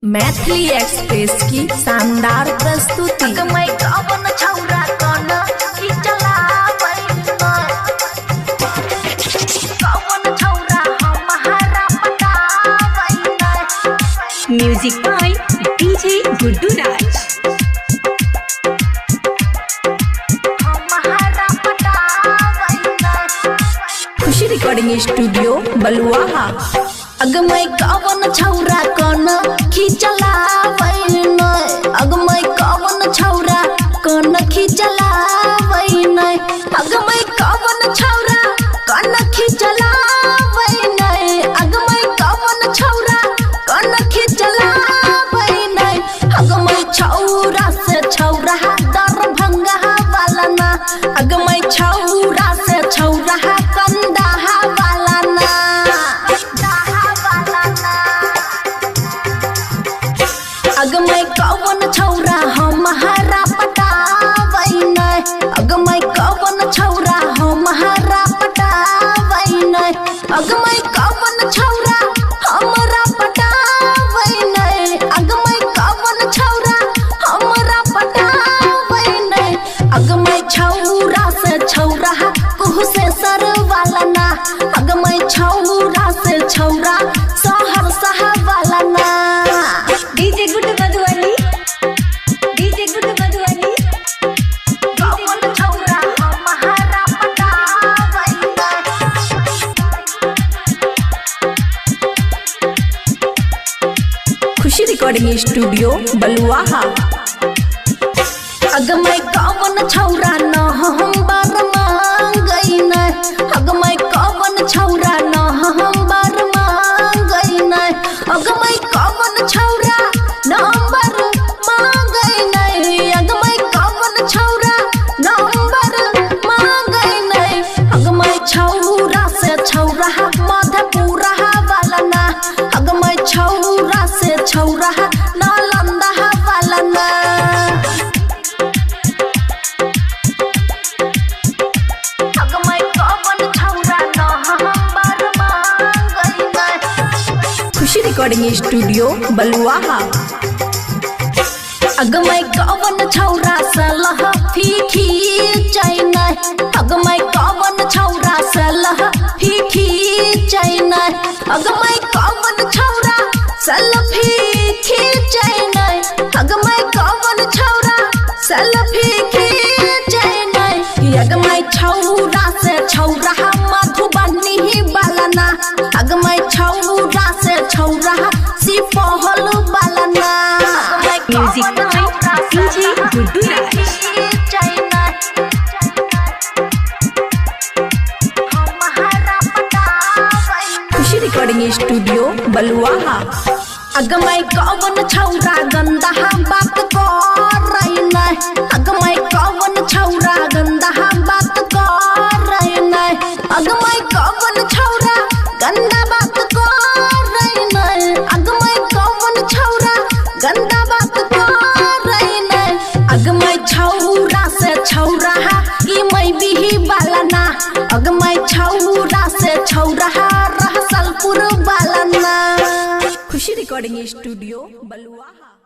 Maithili express की शानदार प्रस्तुति। मैं कवन छौरा कन की चलावै कवन छौरा हमारा पटावै म्यूजिक बाय डीजे गुड्डू राज। हमारा पटावै खुशी रिकॉर्डिंग स्टूडियो बलुआहा। मैं कवन छौरा कन की चलावै मैं कवन छौरा कन की चलावै मैं कवन छौरा कन की चलावै मैं कवन छौरा कन की चलावै मैं छौरा से छौरा दरभंगा वाला ना मैं छौरा से छौरा कंदाहा वाला ना मैं कवन छौरा हमारा पटावै मैं कवन छौरा हमारा पटावै मैं कवन छौरा हमारा पटावै मैं कवन छौरा हमारा पटावै मैं छौरा से छौरा कुह से सर वाला ना मैं छौरा से छौरा सहरसा वाला ना। DJ Guddu Madhubani, DJ Guddu Madhubani. कवन छौरा हमारा पटावै खुशी रिकॉर्डिंग स्टूडियो बलुआहा। मैं कवन छौरा न हम बर मांगै मैं कवन छौरा न हम बर मांगै मैं कवन छौरा नंबर मांगै मैं कवन छौरा नंबर मांगै मैं छौरा से छौरा मधेपुरा वाला ना मैं छौरा से छौरा नालंदा वाला ना। खुशी रिकॉर्डिंग स्टूडियो बलुआहा। मैं कवन छौरा सलह फीकी चैना मैं कवन छौरा सलह फीकी चैना मैं कवन छौरा सलफी खींचैना मैं कवन छौरा सलफी खींचैना मैं छौरा से छौरा मधुबनी वाला ना मैं छौरा से छौरा सिपहल वाला ना। Music by DJ Guddu Raj. Khushi recording studio Baluaha. मैं कवन छौरा गंदा बात कर मैं कवन छौरा गंदा बात कर मैं कवन छौरा गंदा बात कर मैं कवन छौरा गंदा बात कर मैं छौरा से छौरा ई मैं बिही वाला ना मैं छौरा से छौरा रहसलपुर वाला ना। खुशी रिकॉर्डिंग स्टूडियो बलुआहा।